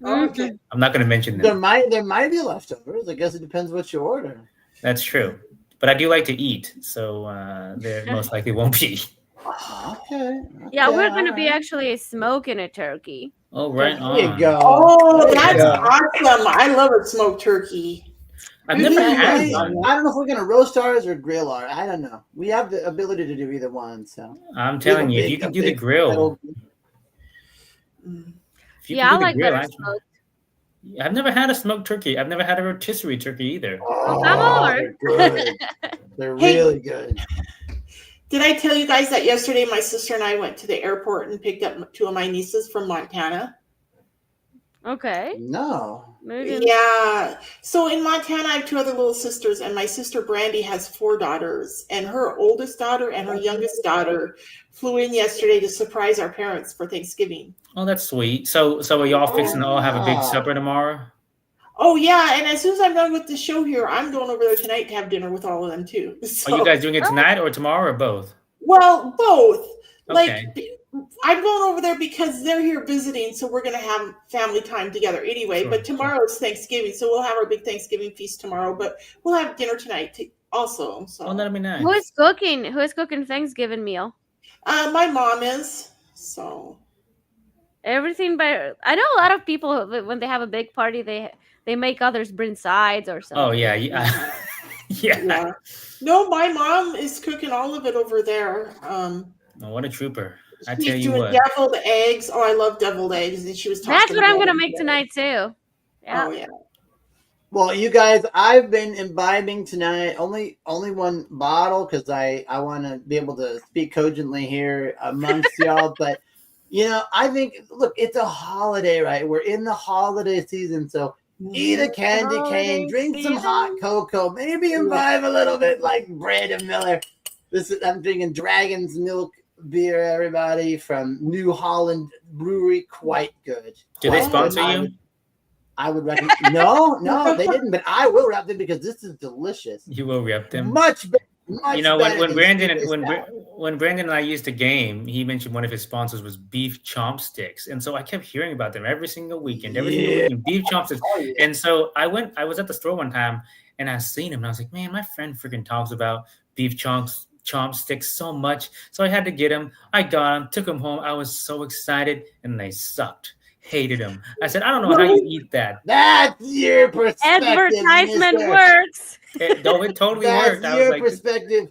Okay. I'm not going to mention them. There might be leftovers. I guess it depends what you order. That's true, but I do like to eat, so there most likely won't be. Okay. Yeah, we're going to be actually smoking a turkey. Oh, right on. There you go. Oh, that's awesome! I love a smoked turkey. I've never had one. I don't know if we're going to roast ours or grill ours. I don't know. We have the ability to do either one. So I'm telling you, if you can do the grill. I like better smoked. I've never had a smoked turkey. I've never had a rotisserie turkey either. Come on. They're good. They're really good. Did I tell you guys that yesterday my sister and I went to the airport and picked up 2 of my nieces from Montana? Okay. No. Yeah. So in Montana, I have 2 other little sisters, and my sister Brandy has 4 daughters, and her oldest daughter and her youngest daughter flew in yesterday to surprise our parents for Thanksgiving. Oh, that's sweet. So are y'all fixing to all have a big supper tomorrow? Oh yeah, and as soon as I'm done with the show here, I'm going over there tonight to have dinner with all of them too. So, are you guys doing it tonight or tomorrow or both? Well, both. Okay. Like I'm going over there because they're here visiting, so we're going to have family time together anyway. But tomorrow is Thanksgiving, so we'll have our big Thanksgiving feast tomorrow. But we'll have dinner tonight also. So. Oh, that'll be nice. Who is cooking? Who is cooking Thanksgiving meal? My mom is. So. Everything by. I know a lot of people when they have a big party, they make others bring sides or something. Oh yeah. Yeah. No, my mom is cooking all of it over there. Oh, what a trooper. I She's tell you doing what. deviled eggs. Oh, I love deviled eggs, and she was talking. That's what I'm about gonna it make today. tonight too. Yeah. Oh yeah. Well, you guys, I've been imbibing tonight. Only one bottle because I want to be able to speak cogently here amongst y'all. But I think it's a holiday, right? We're in the holiday season, so eat a candy cane, drink some hot cocoa, maybe imbibe a little bit like Brandon Miller. I'm drinking Dragon's Milk beer, everybody, from New Holland Brewery. Quite good. Do they sponsor you? I would recommend. No, they didn't. But I will rep them because this is delicious. You will rep them. Much better. When Brandon and I used to game, he mentioned one of his sponsors was beef chopsticks, and so I kept hearing about them every single weekend. Beef chopsticks. And so I was at the store one time and I seen him and I was like, man, my friend freaking talks about beef chopsticks so much. So I had to get them. I got them, took them home. I was so excited, and they sucked. Hated them. I said, I don't know how you eat that. That's your perspective. Advertisement works. It totally worked. That's your perspective.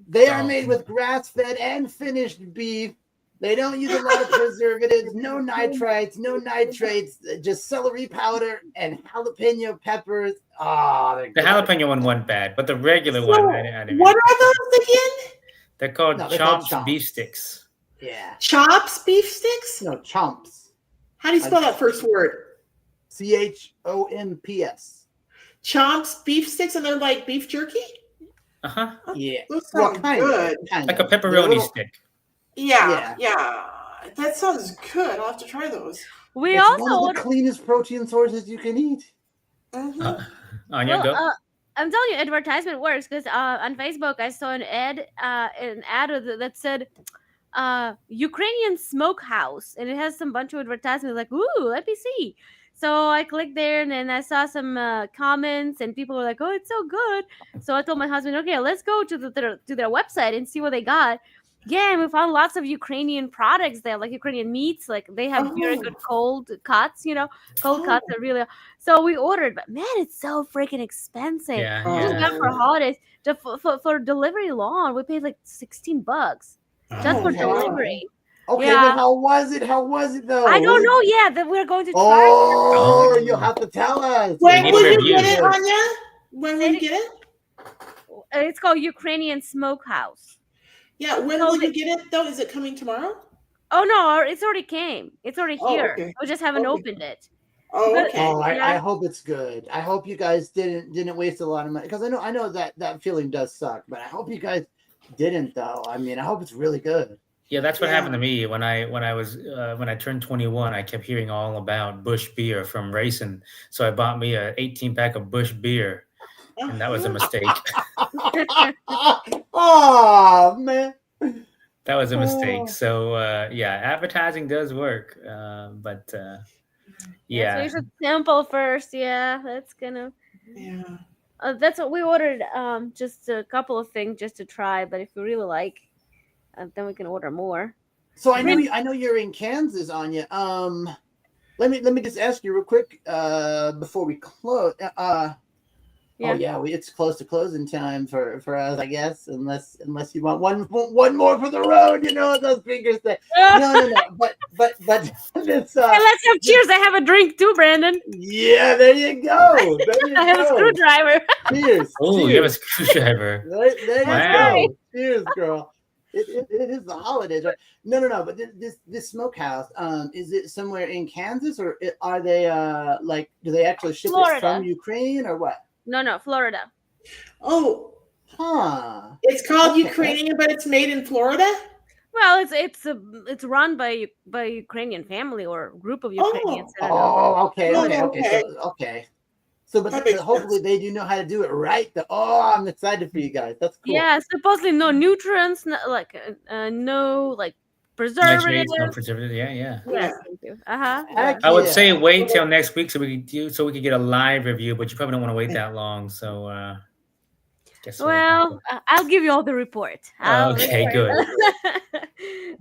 They are made with grass-fed and finished beef. They don't use a lot of preservatives, no nitrites, no nitrates, just celery powder and jalapeno peppers. The jalapeno one wasn't bad, but the regular one, I didn't. What are those again? They're called Chomps beef sticks. Yeah. Chops beef sticks? No, Chomps. How do you spell that first word? CHOMPS. Chomps beef sticks, and they're like beef jerky? Uh-huh. Yeah. Those sound good. Like a pepperoni stick. Yeah. That sounds good. I'll have to try those. We it's also one of the cleanest protein sources you can eat. Anya, go. I'm telling you, advertisement works because on Facebook I saw an ad that said Ukrainian smokehouse, and it has some bunch of advertisements like, ooh, let me see. So I clicked there, and then I saw some comments, and people were like, oh, it's so good. So I told my husband, okay, let's go to their website and see what they got. Yeah, and we found lots of Ukrainian products there, like Ukrainian meats. Like they have very good cold cuts, cold cuts are really. So we ordered, but man, it's so freaking expensive. Yeah. Just got for holidays, just for delivery alone, we paid like $16 just for delivery. Okay, but how was it? How was it though? I don't know yet. That we're going to try. Oh, you'll have to tell us. When will you get it, Anya? When will you get it? It's called Ukrainian Smokehouse. Yeah, when will you get it though? Is it coming tomorrow? Oh no, it's already came. It's already here. Okay. We just haven't opened it. Oh, okay. I hope it's good. I hope you guys didn't waste a lot of money because I know that feeling does suck, but I hope you guys didn't though. I mean, I hope it's really good. Yeah, that's what happened to me when I turned 21. I kept hearing all about Busch beer from racing, so I bought me a 18-pack of Busch beer, and that was a mistake. Oh man, that was a mistake. So advertising does work, but yeah. So you should sample first. Yeah, that's gonna. Yeah. That's what we ordered. Just a couple of things just to try, but if you really like. Then we can order more. So I know you're in Kansas, Anya. Let me just ask you real quick before we close. It's close to closing time for us, I guess, unless you want one more for the road. You know what those fingers say. No. But this. Hey, let's have cheers. I have a drink too, Brandon. Yeah, there you go. I have a screwdriver. Cheers. Oh, you have a screwdriver. There you Wow. go. Cheers, girl. It is the holidays, right? No. But this smokehouse, is it somewhere in Kansas, or are they do they actually ship Florida. it from Ukraine or what? No, Florida. Oh, It's called Ukrainian, but it's made in Florida. Well, it's run by Ukrainian family or group of Ukrainians. Okay. So, but hopefully they do know how to do it right. I'm excited for you guys. That's cool. Yeah, supposedly no nutrients, no preservatives. No preservatives. Yeah. Yes, thank you. I would say wait till next week so we could get a live review, but you probably don't want to wait that long. So, well, I'll give you all the report. Okay, good.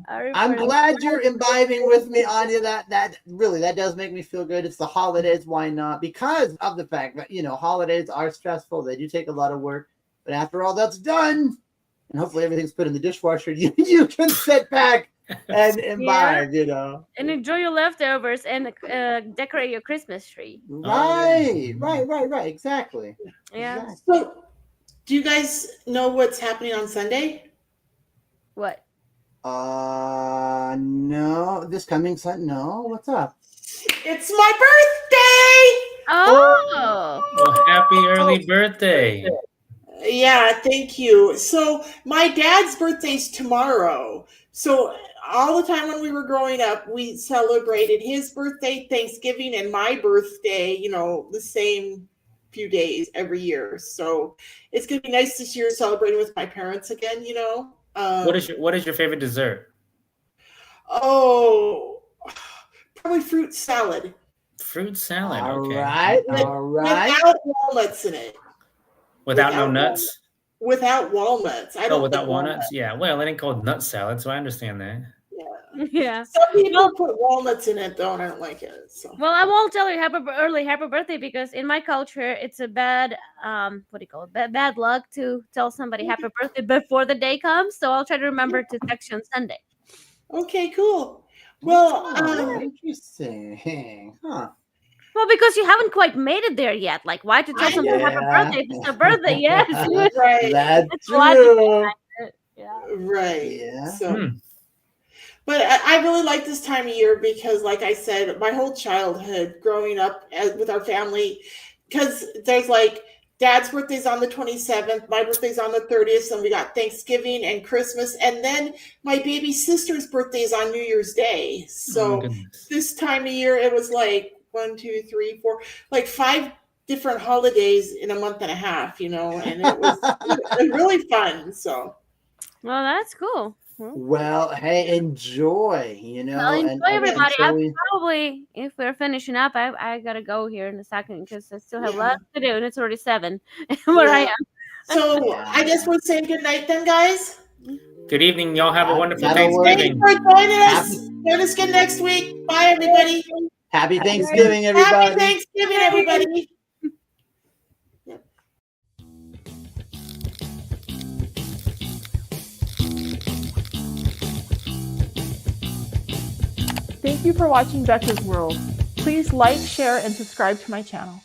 I'm glad you're imbibing with me, Anya. That really does make me feel good. It's the holidays. Why not? Because of the fact that holidays are stressful. They do take a lot of work. But after all that's done, and hopefully everything's put in the dishwasher, you can sit back and Yeah. imbibe, you know. And enjoy your leftovers and decorate your Christmas tree. Right, right. Exactly. Yeah. Exactly. So, do you guys know what's happening on Sunday? What? No. This coming Sunday. No. What's up? It's my birthday! Oh. Well, happy early birthday. Yeah, thank you. So my dad's birthday's tomorrow. So all the time when we were growing up, we celebrated his birthday, Thanksgiving, and my birthday, the same few days every year. So it's gonna be nice this year celebrating with my parents again, What is your favorite dessert? Oh, probably fruit salad. Fruit salad. All Okay. right. Without walnuts in it. Without no nuts? Without walnuts. I don't without think walnuts? Yeah. Well, it ain't called nut salad, so I understand that. Yeah. Some people put walnuts in it though, and I don't like it. So. Well, I won't tell you happy birthday because in my culture it's a bad what do you call it? Bad luck to tell somebody happy birthday before the day comes. So I'll try to remember to text you on Sunday. Okay, cool. Well, interesting. Huh. Well, because you haven't quite made it there yet. Like, why to tell somebody happy birthday if it's their birthday yet? Right. That's why true. Yeah. Right. Yeah. So, but I really like this time of year because, like I said, my whole childhood growing up with our family, because there's like Dad's birthday's on the 27th, my birthday's on the 30th, and we got Thanksgiving and Christmas, and then my baby sister's birthday is on New Year's Day. So this time of year, it was like 1, 2, 3, 4, like 5 different holidays in a month and a half, and it was really fun. So, well, that's cool. Well, hey, enjoy. Well, enjoy everybody. Probably, if we're finishing up, I gotta go here in a second because I still have lots to do, and it's already 7 where I am. So I guess we're saying good night then, guys. Good evening. Y'all have a wonderful Thanks Thanksgiving. for joining us. Join us again next week. Bye, everybody. Happy Thanksgiving, everybody. Happy Thanksgiving, everybody. Thank you for watching Becca's World. Please like, share, and subscribe to my channel.